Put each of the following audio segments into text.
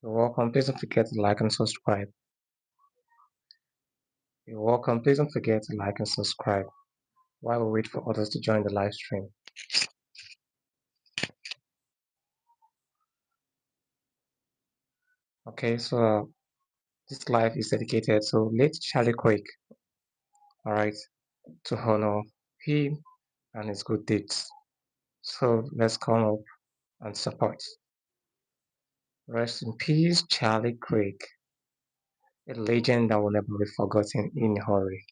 You're welcome. Please don't forget to like and subscribe. You're welcome. Please don't forget to like and subscribe while we wait for others to join the live stream. Okay, so this live is dedicated to late Charlie Kirk, all right, to honor him and his good deeds. So let's come up and support. Rest in peace, Charlie Kirk, a legend that will never be forgotten in a hurry.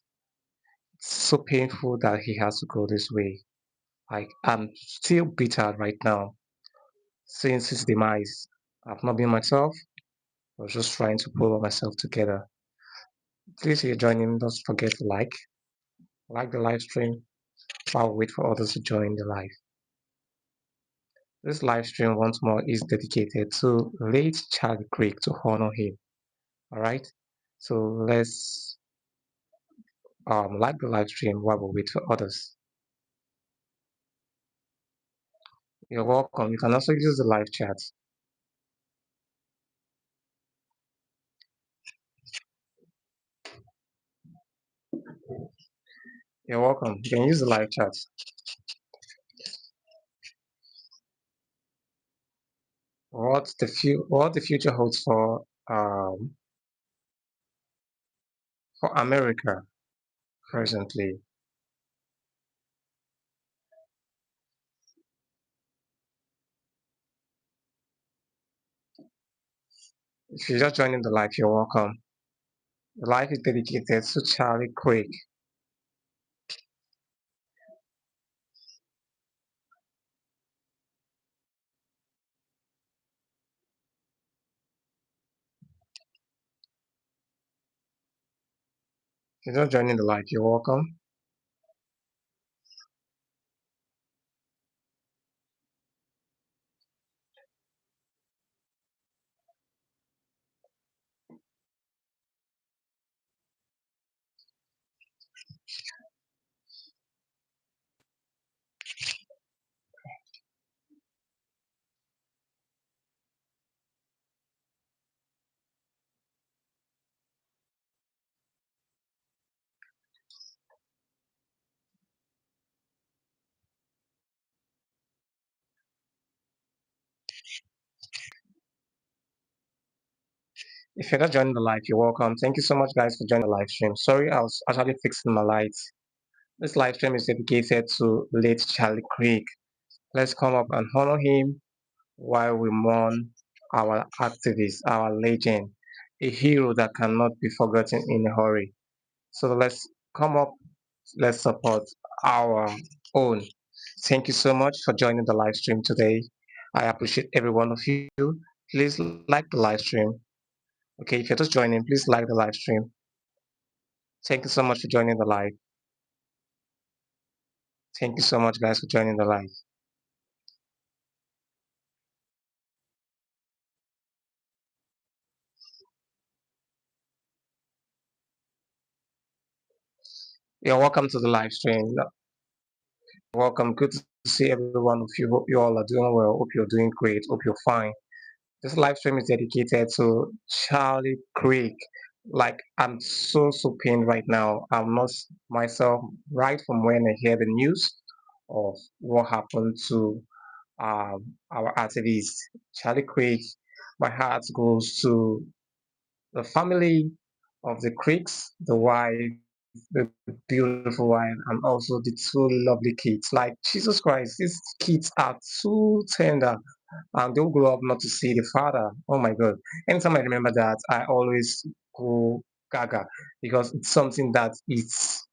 It's so painful that he has to go this way. Like, I'm still bitter right now since his demise. I've not been myself. I was just trying to pull myself together. Please, if you're joining, don't forget to like the live stream while we wait for others to join the live. This live stream, once more, is dedicated to late Charlie Kirk to honor him. All right, so let's like the live stream while we wait for others. You're welcome. You can also use the live chat. You're welcome. You can use the live chat. What the future holds for America presently. If you're just joining the live, you're welcome. The live is dedicated to Charlie Kirk. If you're just joining the live, you're welcome. If you're not joining the live, you're welcome. Thank you so much, guys, for joining the live stream. Sorry, I was actually fixing my lights. This live stream is dedicated to late Charlie Kirk. Let's come up and honor him while we mourn our activist, our legend, a hero that cannot be forgotten in a hurry. So let's come up, let's support our own. Thank you so much for joining the live stream today. I appreciate every one of you. Please like the live stream. Okay, if you're just joining, please like the live stream. Thank you so much for joining the live. Thank you so much, guys, for joining the live. You're welcome to the live stream. Welcome. Good to see every one of you. Hope you all are doing well. Hope you're doing great. Hope you're fine. This live stream is dedicated to Charlie Kirk. Like, I'm so pained right now. I'm not myself right from when I hear the news of what happened to our activist Charlie Kirk. My heart goes to the family of the Kirks, the wife, the beautiful wife, and also the two lovely kids. Like, Jesus Christ, these kids are too tender. They'll grow up not to see the father. Oh my God. Anytime I remember that, I always go gaga because it's something that it's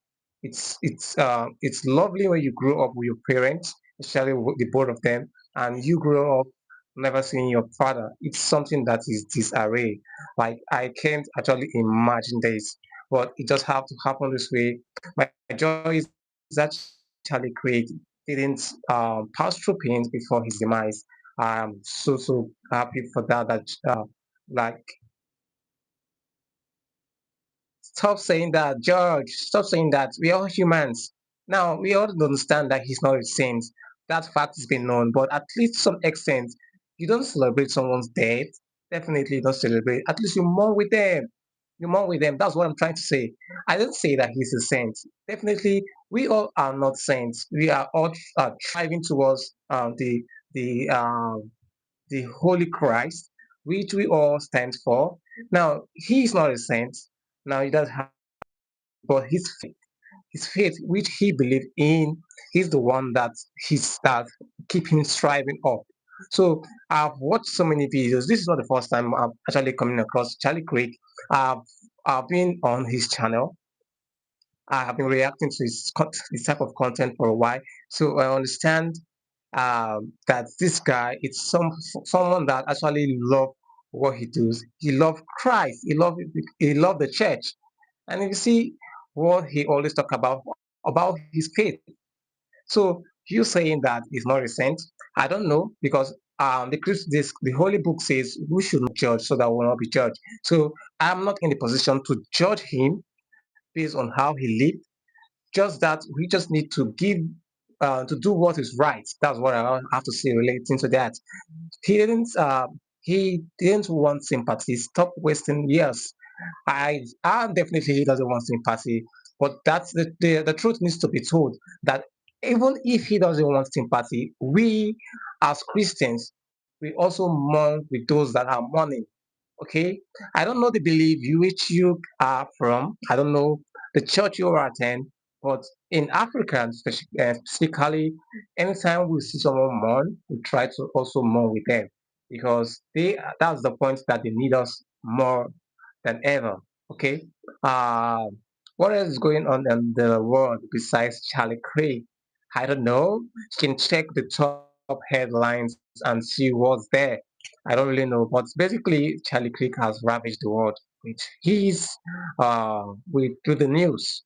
lovely when you grow up with your parents, especially with the both of them, and you grow up never seeing your father. It's something that is disarray. Like, I can't actually imagine this, but it just have to happen this way. My joy is that Charlie Craig didn't pass through pain before his demise. I'm so happy for that. Like, stop saying that, George. Stop saying that. We're all humans. Now we all understand that he's not a saint. That fact has been known, but at least to some extent, you don't celebrate someone's death. definitely don't celebrate. At least you mourn with them. You mourn with them. That's what I'm trying to say. I didn't say that he's a saint. Definitely, we all are not saints. We are all striving towards the the Holy Christ, which we all stand for. Now, he is not a saint. Now, he does have, but his faith, which he believed in, is the one that he's that keep him striving up. So I've watched so many videos. This is not the first time I'm actually coming across Charlie Kirk. I've I've been on his channel. I have been reacting to his type of content for a while, so I understand that this guy is someone that actually love what he does. He loved Christ. He loved the church, and if you see what he always talk about his faith. So you saying that is not recent? I don't know because the Holy Book says we should not judge so that we will not be judged. So I'm not in the position to judge him based on how he lived. Just that we just need to give to do what is right. That's what I have to say relating to that. He didn't uh, he didn't want sympathy. Stop wasting years. I definitely he doesn't want sympathy, but that's the truth needs to be told that even if he doesn't want sympathy, we as Christians we also mourn with those that are mourning. Okay, I don't know the belief which you are from. I don't know the church you attend, but in Africa, specifically, anytime we see someone mourn, we try to also mourn with them because that's the point that they need us more than ever. Okay, uh, what else is going on in the world besides Charlie Kirk? I don't know. You can check the top headlines and see what's there. I don't really know, but basically, Charlie Kirk has ravaged the world with his with through the news.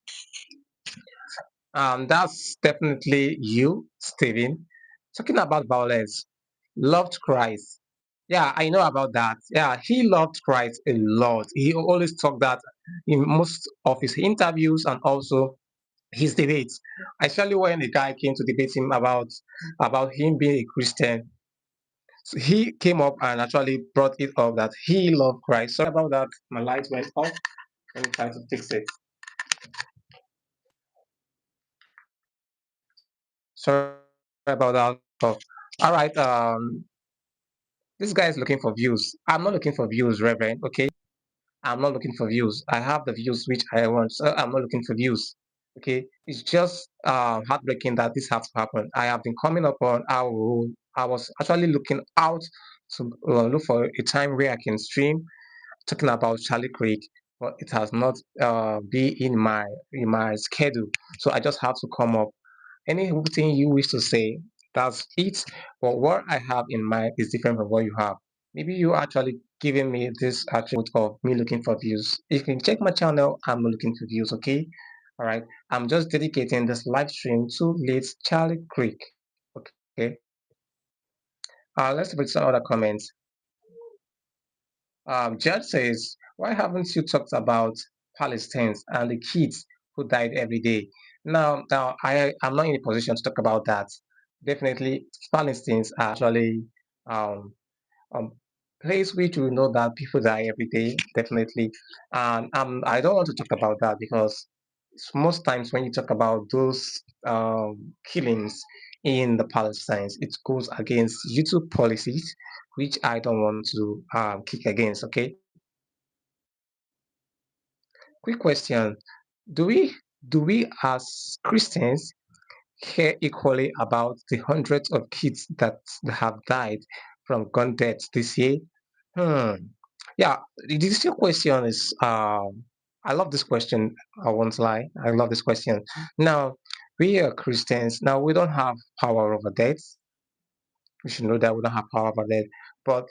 That's definitely you, Stephen. Talking about violence, loved Christ. Yeah, I know about that. Yeah, he loved Christ a lot. He always talked that in most of his interviews and also his debates. Especially when the guy came to debate him about him being a Christian. So he came up and actually brought it up that he loved Christ. Sorry about that. My light went off. Let me try to fix it. Sorry about that. Oh. All right. This guy is looking for views. I'm not looking for views, Reverend. Okay. I'm not looking for views. I have the views which I want. So I'm not looking for views. Okay. It's just heartbreaking that this has to happen. I have been coming upon our rule. I was actually looking out to look for a time where I can stream talking about Charlie Kirk, but it has not be in my schedule. So I just have to come up. Anything you wish to say, that's it. But what I have in mind is different from what you have. Maybe you actually giving me this attribute of me looking for views. You can check my channel. I'm not looking for views. Okay. All right. I'm just dedicating this live stream to late Charlie Kirk. Okay. Let's read some other comments. Judge says, why haven't you talked about Palestinians and the kids who died every day? Now I am not in a position to talk about that. Definitely, Palestinians are actually um, um, place which we know that people die every day, definitely. And I don't want to talk about that because most times when you talk about those killings in the Palestines, it goes against YouTube policies, which I don't want to kick against. Okay. Quick question: Do we as Christians care equally about the hundreds of kids that have died from gun deaths this year? Hmm. Yeah, this your question is I love this question. I won't lie. I love this question. Now, we are Christians. Now we don't have power over death. We should know that we don't have power over death. But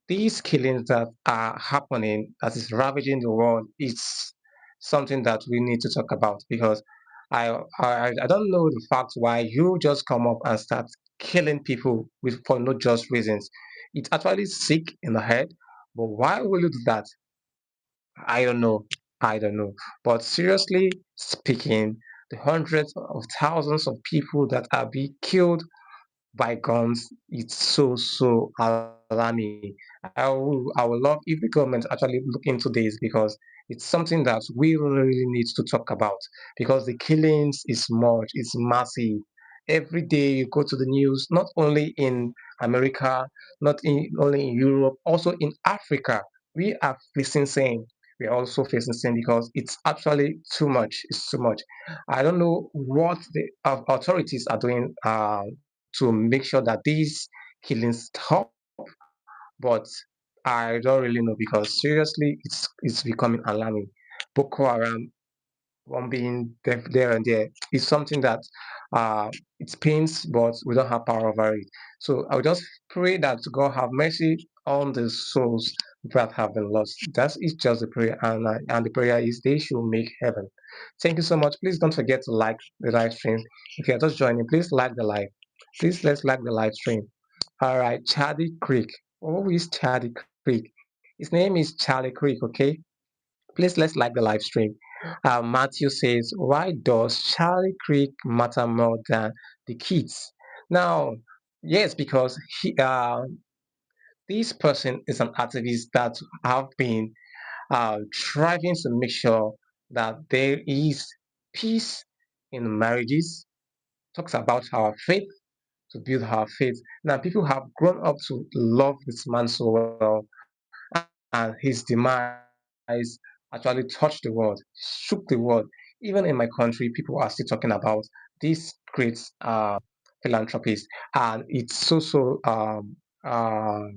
these killings that are happening, that is ravaging the world, it's something that we need to talk about because I don't know the fact why you just come up and start killing people with for no just reasons. It's actually sick in the head, but why will you do that? I don't know. I don't know. But seriously speaking, the hundreds of thousands of people that are being killed by guns. It's so alarming. I would love if the government actually look into this, because it's something that we really need to talk about, because the killings is much, it's massive. Every day you go to the news, not only in America, not only in Europe, also in Africa, we are facing same. We are also facing same, because it's actually too much. It's too much. I don't know what the authorities are doing to make sure that these killings stop, but I don't really know, because seriously, it's becoming alarming. Boko Haram, one being there and there, is something that uh, it pains, but we don't have power over it. So I will just pray that God have mercy on the souls that have been lost. That is just the prayer, and the prayer is they should make heaven. Thank you so much. Please don't forget to like the live stream. If you're just joining, please like the live. Please let's like the live stream. All right, Charlie Creek. Who is Charlie Creek? His name is Charlie Creek. Okay, please let's like the live stream. Matthew says, why does Charlie Creek matter more than the kids? Now, yes, because this person is an activist that have been striving to make sure that there is peace in marriages. Talks about our faith, to build our faith. Now, people have grown up to love this man so well, and his demise actually touched the world, shook the world. Even in my country, people are still talking about this great philanthropist, and it's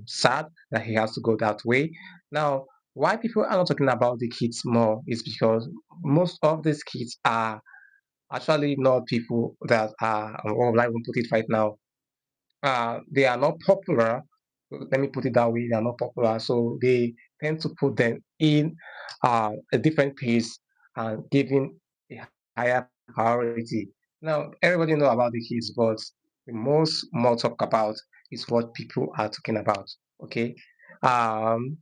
sad that he has to go that way. Now, why people are not talking about the kids more is because most of these kids are actually not people that are, or I will put it right now, they are not popular. Let me put it that way. They are not popular, so they tend to put them in a different place and giving a higher priority. Now, everybody know about the kids, but the most more talk about is what people are talking about. Okay. Um,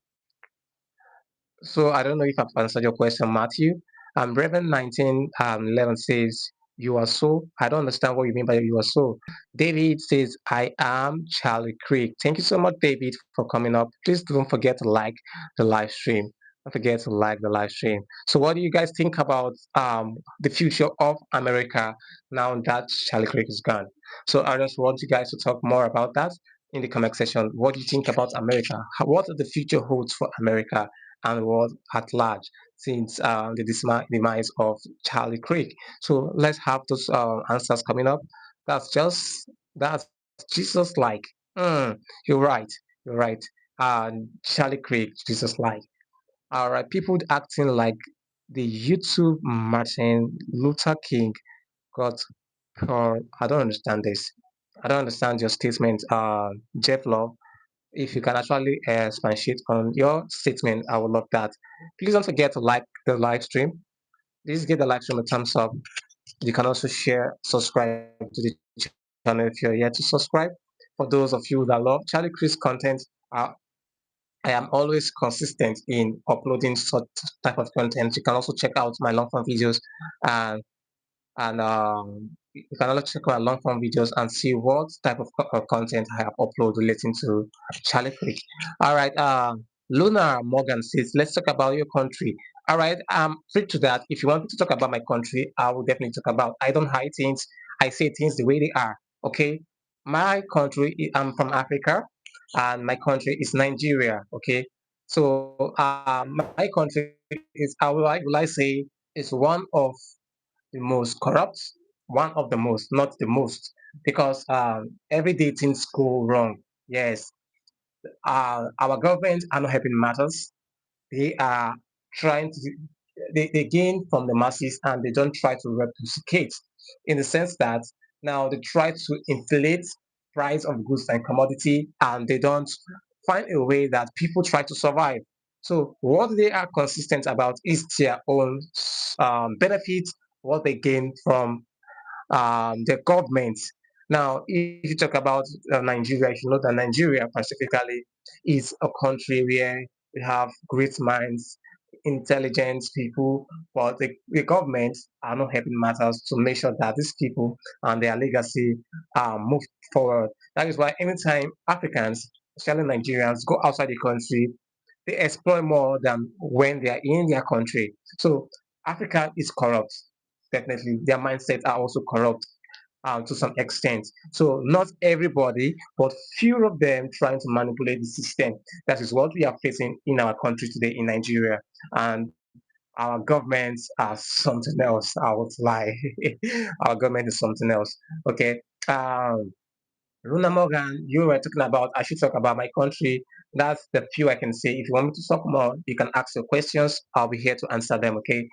so I don't know if I've answered your question, Matthew. Reverend 1911 says, you are so. I don't understand what you mean by you are so. David says, I am Charlie Creek. Thank you so much, David, for coming up. Please don't forget to like the live stream. Don't forget to like the live stream. So what do you guys think about the future of America now that Charlie Creek is gone? So I just want you guys to talk more about that in the comment section. What do you think about America? What the future holds for America and world at large since the demise of Charlie Creek? So let's have those answers coming up. That's Jesus like. Mm, you're right. You're right. Charlie Creek, Jesus like. All right, people acting like the YouTube Martin Luther King got per. I don't understand this. I don't understand your statement, Jeff Love. If you can actually expatiate on your statement, I would love that. Please don't forget to like the live stream. Please give the live stream a thumbs up. You can also share, subscribe to the channel if you're yet to subscribe. For those of you that love Charlie Chris content, uh, I am always consistent in uploading such type of content. You can also check out my long form videos, and you can also check out long form videos and see what type of content I have uploaded relating to Charlie Creek. All right, Luna Morgan says, let's talk about your country. All right, I'm free to that. If you want me to talk about my country, I will definitely talk about. I don't hide things. I say things the way they are. Okay, my country. I'm from Africa, and my country is Nigeria. Okay, so my country is. Will I say is one of the most corrupt, one of the most, not the most, because every day things go wrong. Yes, our government are not helping matters. They are trying to, they gain from the masses and they don't try to replicate, in the sense that now they try to inflate price of goods and commodity, and they don't find a way that people try to survive. So what they are consistent about is their own benefits, what they gain from the government. Now, if you talk about Nigeria, you know that Nigeria specifically is a country where we have great minds. intelligence people, but the government are not helping matters to make sure that these people and their legacy move forward. That is why anytime Africans, especially Nigerians, go outside the country, they exploit more than when they are in their country. So Africa is corrupt. Definitely, their mindsets are also corrupt to some extent. So not everybody, but few of them trying to manipulate the system. That is what we are facing in our country today in Nigeria. And our governments are something else. I would lie. Our government is something else. Okay. Luna Morgan, you were talking about, I should talk about my country. That's the few I can say. If you want me to talk more, you can ask your questions. I'll be here to answer them, okay?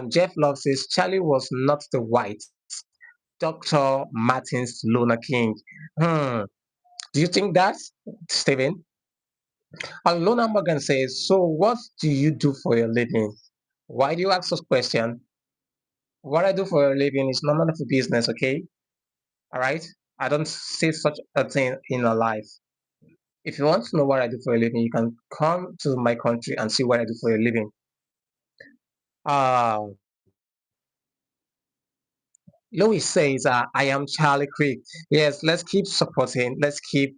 Jeff Love says, Charlie was not the white. Dr. Martin's Luna King. Hmm. Do you think that, Stephen? Luna Morgan says, so what do you do for your living? Why do you ask this question? What I do for a living is none of the business, okay? All right? I don't say such a thing in a life. If you want to know what I do for a living, you can come to my country and see what I do for a living. Uh, Louis says, "I am Charlie Kirk." Yes, let's keep supporting. Let's keep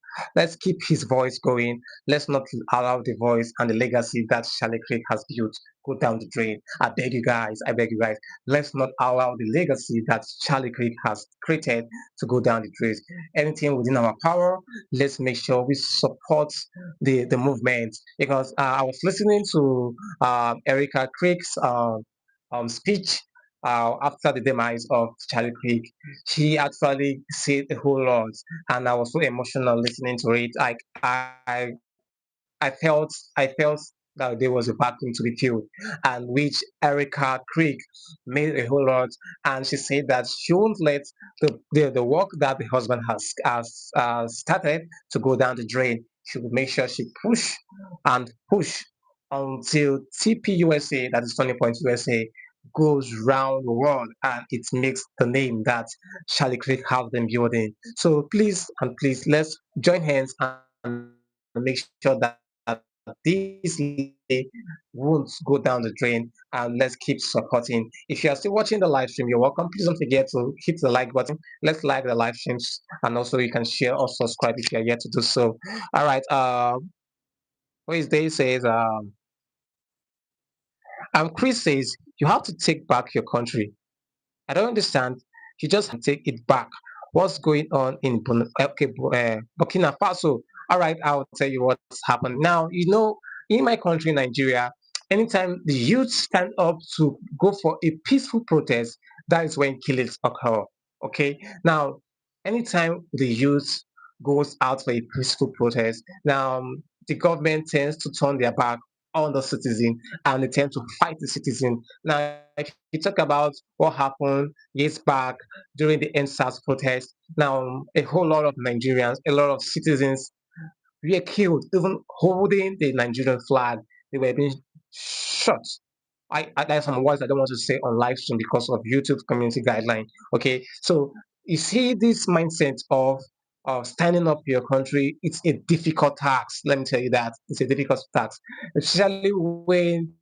his voice going. Let's not allow the voice and the legacy that Charlie Kirk has built go down the drain. I beg you guys. I beg you guys. Let's not allow the legacy that Charlie Kirk has created to go down the drain. Anything within our power, let's make sure we support the movement. Because I was listening to Erika Kirk's speech after the demise of Charlie Kirk. She actually said a whole lot, and I was so emotional listening to it. I felt that there was a vacuum to be filled, and which Erika Kirk made a whole lot. And she said that she won't let the work that the husband has started to go down the drain. She will make sure she push until TPUSA, that is Turning Point USA, goes round the world and it makes the name that Charlie Kirk have them building. So please and please let's join hands and make sure that this won't go down the drain, and let's keep supporting. If you are still watching the live stream, you're welcome. Please don't forget to hit the like button. Let's like the live streams, and also you can share or subscribe if you're yet to do so. All right. Wednesday says, Chris says, you have to take back your country. I don't understand. You just take it back. What's going on in Burkina Faso? All right, I'll tell you what's happened. Now, in my country, Nigeria, anytime the youth stand up to go for a peaceful protest, that is when killings occur. Okay. Now, anytime the youth goes out for a peaceful protest, now the government tends to turn their back on the citizen and they tend to fight the citizen. Now, if you talk about what happened years back during the NSAS protest, now a whole lot of Nigerians, a lot of citizens were killed, even holding the Nigerian flag. They were being shot. There's some words I don't want to say on live stream because of YouTube community guideline. Okay, so you see this mindset of standing up for your country. It's a difficult task. Let me tell you that it's a difficult task, especially when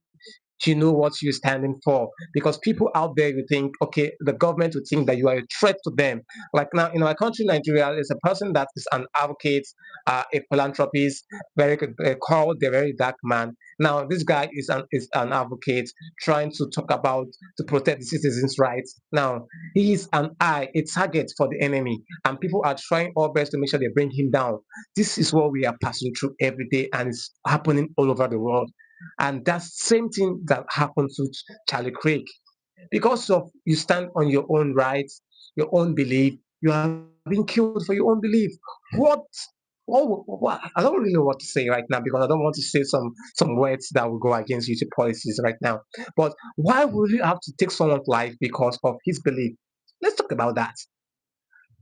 you know what you're standing for. Because people out there, you think, okay, the government would think that you are a threat to them. Like now in our country, Nigeria, there's a person that is an advocate, a philanthropist, very called the very dark man. Now this guy is an advocate trying to talk about to protect the citizens' rights. Now he is a target for the enemy, and people are trying all best to make sure they bring him down. This is what we are passing through every day, and it's happening all over the world. And that's same thing that happened to Charlie Craig. Because of you stand on your own rights, your own belief, you are being killed for your own belief. What? What? I don't really know what to say right now because I don't want to say some words that will go against YouTube policies right now. But why would you have to take someone's life because of his belief? Let's talk about that.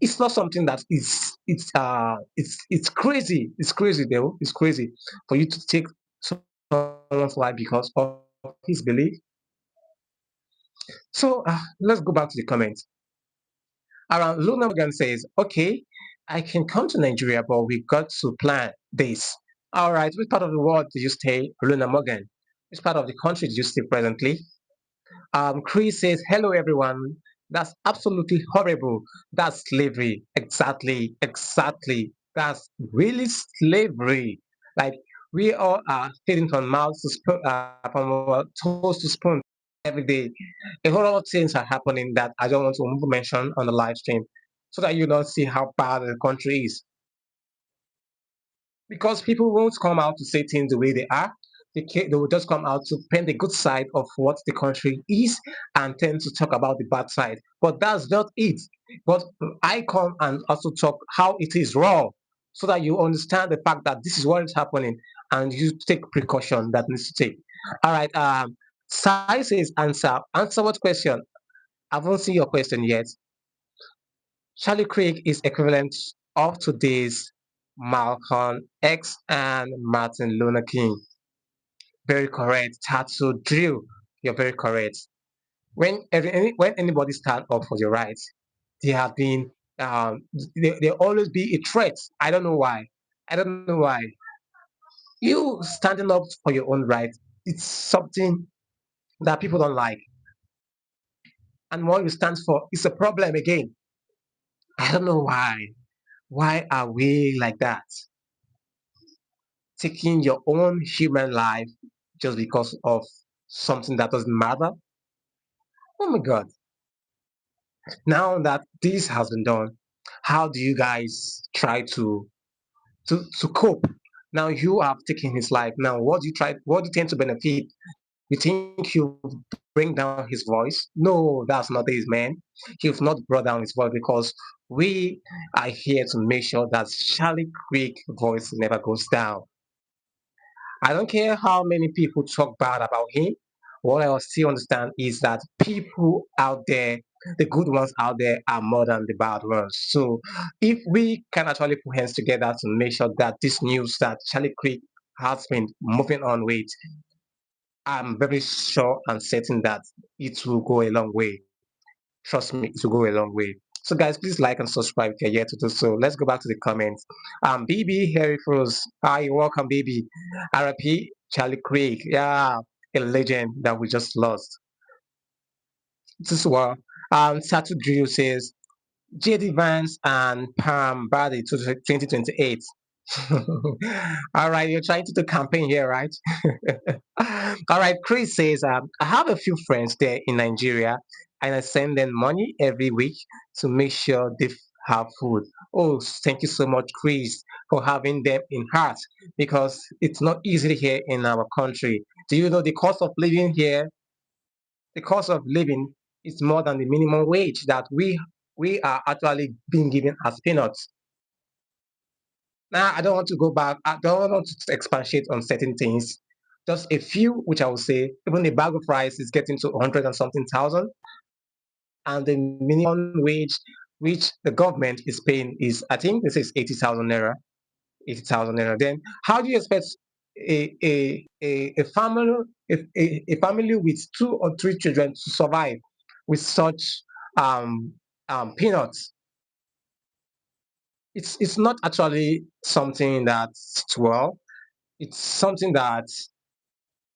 It's not something that is it's crazy. It's crazy though. It's crazy for you to take someone's life because of his belief. So let's go back to the comments. Luna Morgan says, okay, I can come to Nigeria, but we got to plan this. All right, which part of the world do you stay, Luna Morgan? Which part of the country do you stay presently? Chris says, hello everyone. That's absolutely horrible. That's slavery. Exactly, exactly. That's really slavery. Like we all are feeding from mouth to spoon, from toes to spoon every day. A whole lot of things are happening that I don't want to mention on the live stream, so that you don't see how bad the country is. Because people won't come out to say things the way they are. They will just come out to paint the good side of what the country is and tend to talk about the bad side. But that's not it. But I come and also talk how it is wrong, so that you understand the fact that this is what is happening and you take precaution that needs to take. All right. Sai says answer. Answer what question? I haven't seen your question yet. Charlie Kirk is equivalent of today's Malcolm X and Martin Luther King. Very correct. Tattoo drill. You're very correct. When anybody stand up for your rights, they have been they always be a threat. I don't know why. I don't know why. You standing up for your own right, it's something that people don't like. And what you stand for is a problem again. I don't know why. Why are we like that? Taking your own human life just because of something that doesn't matter. Oh my God. Now that this has been done, how do you guys try to cope? Now you have taken his life. Now what do you tend to benefit? You think you bring down his voice? No, that's not his man. He's not brought down his voice because we are here to make sure that Charlie Creek voice never goes down. I don't care how many people talk bad about him. What I still understand is that people out there, the good ones out there, are more than the bad ones. So if we can actually put hands together to make sure that this news that Charlie Creek has been moving on with, I'm very sure and certain that it will go a long way. Trust me, it will go a long way. So, guys, please like and subscribe if you're yet to do so. Let's go back to the comments. BB Harry Froze. Hi, welcome, BB. RP Charlie Craig. Yeah, a legend that we just lost. This is what Satu Drill says. JD Vance and Pam Brady to 2028. All right, you're trying to do campaign here, right? All right, Chris says, I have a few friends there in Nigeria and I send them money every week to make sure they have food. Oh, thank you so much, Chris, for having them in heart because it's not easy here in our country. Do you know the cost of living here? The cost of living is more than the minimum wage that we are actually being given as peanuts. Now, I don't want to go back. I don't want to expatiate on certain things. Just a few, which I would say, even the bag of rice is getting to 100 and something thousand, and the minimum wage which the government is paying is, I think, this is 80,000 naira. 80,000 naira. Then, how do you expect a family, a family with two or three children to survive with such um, peanuts? It's not actually something that's well. It's something that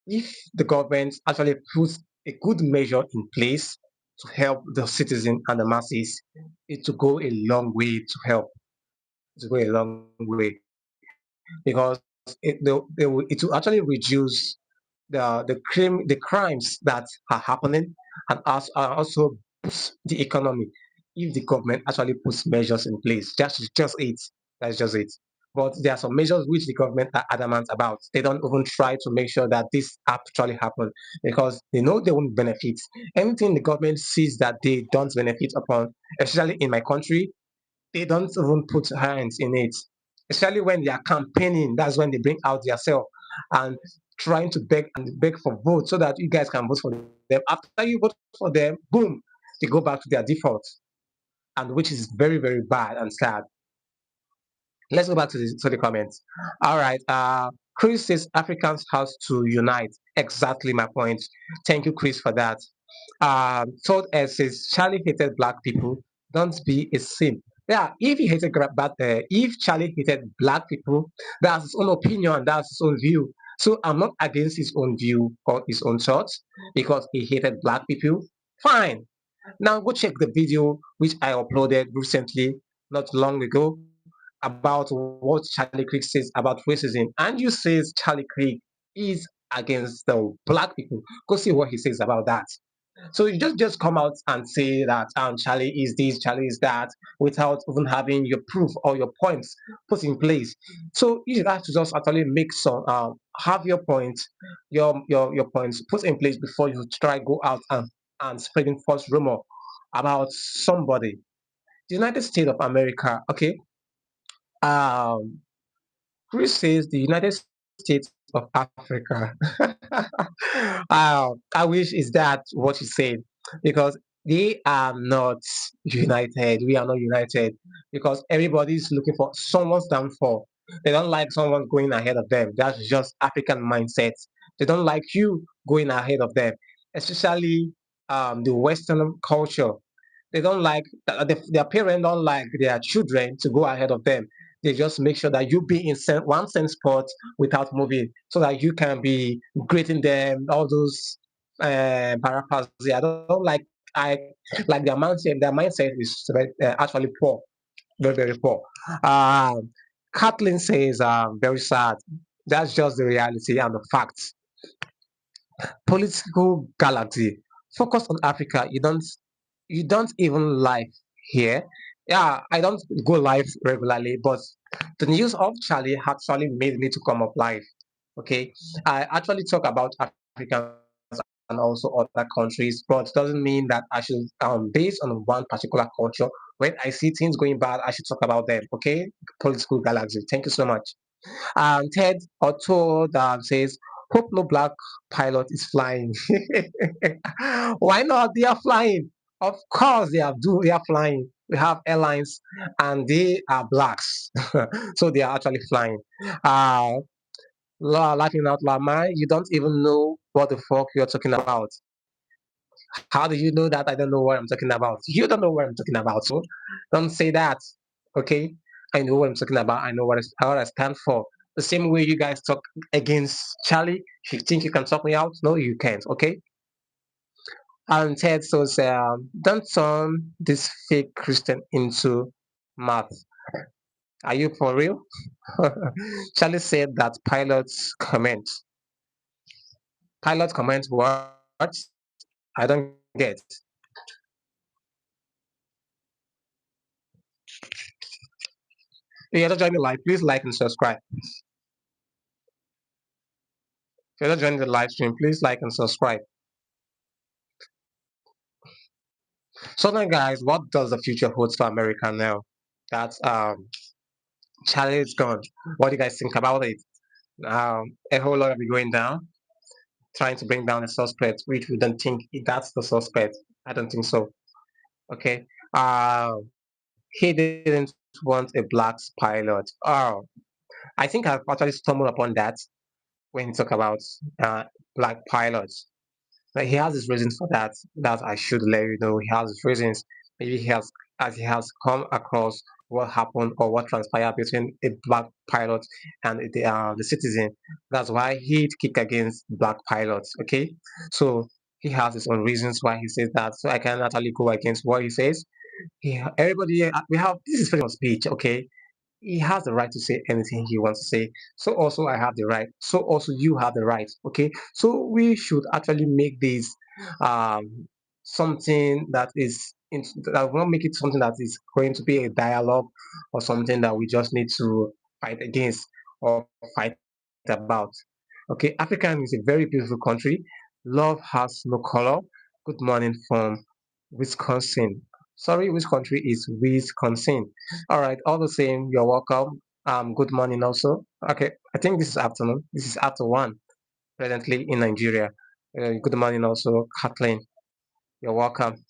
if the government actually puts a good measure in place to help the citizen and the masses, it will go a long way to help. It will go a long way because it will actually reduce the crimes that are happening and also boost the economy if the government actually puts measures in place. Just it. That's just it. But there are some measures which the government are adamant about. They don't even try to make sure that this actually happens because they know they won't benefit. Anything the government sees that they don't benefit upon, especially in my country, they don't even put hands in it. Especially when they are campaigning, that's when they bring out their self and trying to beg and beg for votes so that you guys can vote for them. After you vote for them, boom, they go back to their default, and which is very, very bad and sad. Let's go back to the comments. All right. Chris says Africans have to unite. Exactly my point. Thank you, Chris, for that. Todd S says Charlie hated black people. Don't be a simp. Yeah, if he hated if Charlie hated black people, that's his own opinion, that's his own view. So I'm not against his own view or his own thoughts because he hated black people. Fine. Now go check the video which I uploaded recently, not long ago, about what Charlie Kirk says about racism. And you says Charlie Kirk is against the black people. Go see what he says about that. So you just come out and say that Charlie is this, Charlie is that, without even having your proof or your points put in place. So you have to just actually make some have your points, your points put in place before you try go out and spreading false rumor about somebody. The United States of America, okay. Um, Chris says the United States of Africa. I wish is that what you said because they are not united. We are not united because everybody's looking for someone's downfall. They don't like someone going ahead of them. That's just African mindset. They don't like you going ahead of them, especially the Western culture. They don't like their parents don't like their children to go ahead of them. They just make sure that you be in one same spot without moving, so that you can be greeting them. All those paraphrasy. I don't like. I like their mindset. Their mindset is actually poor, very very poor. Um, Kathleen says, very sad. That's just the reality and the facts. Political galaxy. Focus on Africa. You don't even live here. Yeah, I don't go live regularly, but the news of Charlie actually made me to come up live. Okay, I actually talk about Africans and also other countries, but it doesn't mean that I should based on one particular culture. When I see things going bad, I should talk about them. Okay, political galaxy. Thank you so much. Ted Otto says, hope no black pilot is flying. Why not? They are flying. Of course, they are flying. We have airlines and they are blacks. So they are actually flying. Uh, Laughing out loud, man, you don't even know what the fuck you're talking about. How do you know that I don't know what I'm talking about? You don't know what I'm talking about. So don't say that. Okay? I know what I'm talking about. I know what I stand for. The same way you guys talk against Charlie, you think you can talk me out? No, you can't. Okay? And Ted says, don't turn this fake Christian into math. Are you for real? Charlie said that pilot comment what? I don't get. If you're not joining the live, please like and subscribe. If you're not joining the live stream, please like and subscribe. So now, guys, what does the future hold for America now? That Charlie is gone. What do you guys think about it? A whole lot of it going down, trying to bring down the suspect, which we don't think that's the suspect. I don't think so. Okay. He didn't want a black pilot. Oh, I think I've actually stumbled upon that when he talk about uh, black pilots. But he has his reasons for that. That I should let you know. He has his reasons. Maybe he has come across what happened or what transpired between a black pilot and the citizen. That's why he kick against black pilots. Okay, so he has his own reasons why he says that. So I can actually go against what he says. Everybody, we have this is freedom of speech. Okay, he has the right to say anything he wants to say. So also I have the right. So also you have the right. Okay. So we should actually make this um, something that will not make it something that is going to be a dialogue or something that we just need to fight against or fight about. Okay. Africa is a very beautiful country. Love has no color. Good morning from Wisconsin. Sorry, which country is Wisconsin? All right, all the same, you're welcome. Good morning also. Okay, I think this is afternoon. This is after one presently in Nigeria. Good morning also, Kathleen. You're welcome.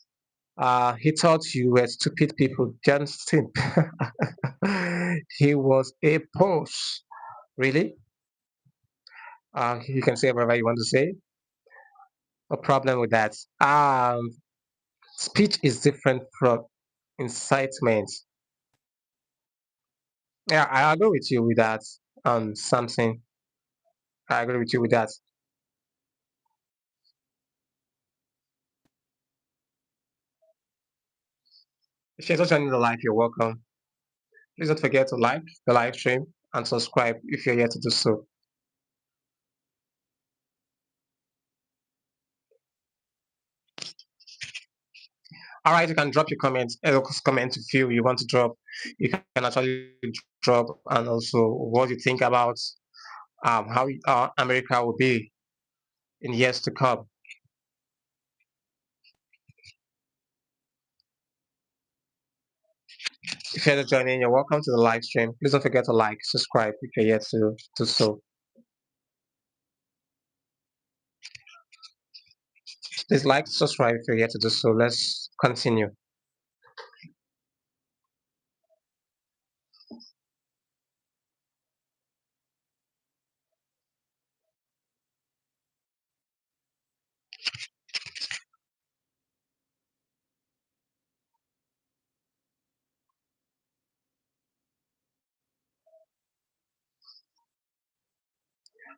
He thought you were stupid people. Just think. He was a post. Really? You can say whatever you want to say. No problem with that. Speech is different from incitement. Yeah, I agree with you with that. Something. I agree with you with that. If you're just joining the live, you're welcome. Please don't forget to like the live stream and subscribe if you're yet to do so. All right, you can drop your comments, comment if you want to drop. You can actually drop and also what you think about how America will be in years to come. If you're just joining, you're welcome to the live stream. Please don't forget to like, subscribe if you're yet to do so. Please like, subscribe if you're yet to do so. Let's continue.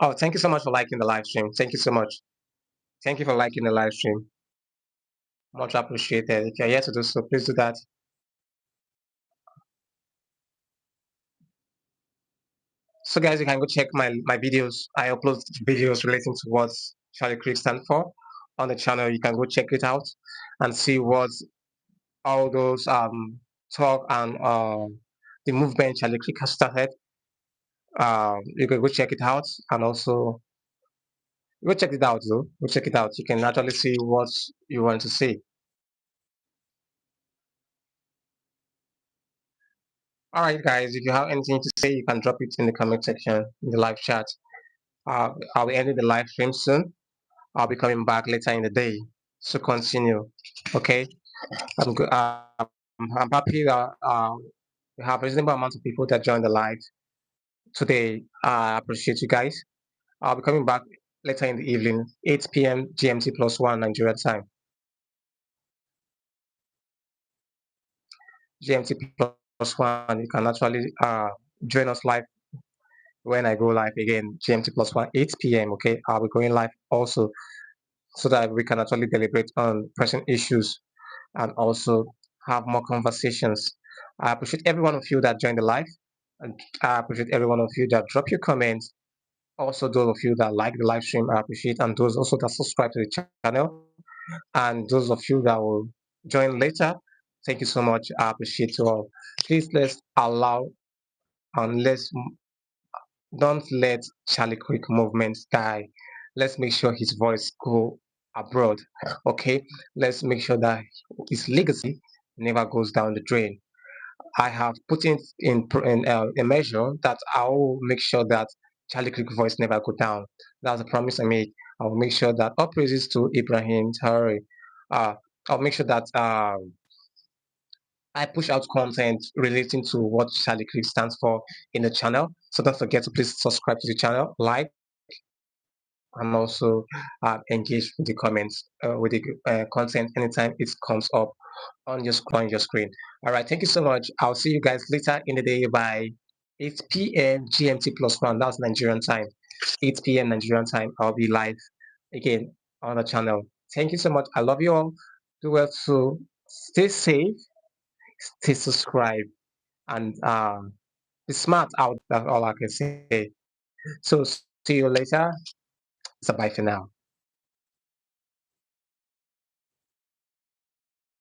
Oh, thank you so much for liking the live stream. Thank you so much. Thank you for liking the live stream. Much appreciated. If you're yet to do so, please do that. So guys, you can go check my videos. I upload videos relating to what Charlie Kirk stands for on the channel. You can go check it out and see what all those talk and the movement Charlie Kirk has started. You can go check it out and also go check it out though. Go check it out. You can actually see what you want to see. All right, guys. If you have anything to say, you can drop it in the comment section in the live chat. I'll be ending the live stream soon. I'll be coming back later in the day to continue. Okay, I'm good. I'm happy that we have a reasonable amount of people that joined the live today. I appreciate you guys. I'll be coming back later in the evening, 8 p.m. GMT plus one Nigeria time. GMT plus one. You can actually join us live when I go live again. GMT plus one, 8 p.m. Okay, I'll be going live also so that we can actually deliberate on pressing issues and also have more conversations. I appreciate every one of you that joined the live, and I appreciate every one of you that drop your comments. Also, those of you that like the live stream, I appreciate, and those also that subscribe to the channel, and those of you that will join later. Thank you so much. I appreciate you all. Please let's allow and let's don't let Charlie Kirk movement die. Let's make sure his voice go abroad. Okay, let's make sure that his legacy never goes down the drain. I have put it in a measure that I will make sure that Charlie Kirk voice never go down. That's a promise I make. I will make sure that all praises to Ibrahim Traore. Uh, I'll make sure that I push out content relating to what Charlie Kirk stands for in the channel. So don't forget to please subscribe to the channel, like, and also engage with the comments with the content anytime it comes up on your screen. All right, thank you so much. I'll see you guys later in the day by 8 p.m. GMT plus one. That's Nigerian time. 8 p.m. Nigerian time. I'll be live again on the channel. Thank you so much. I love you all. Do well to stay safe, stay subscribed, and be smart out. That's all I can say. So see you later. So bye for now.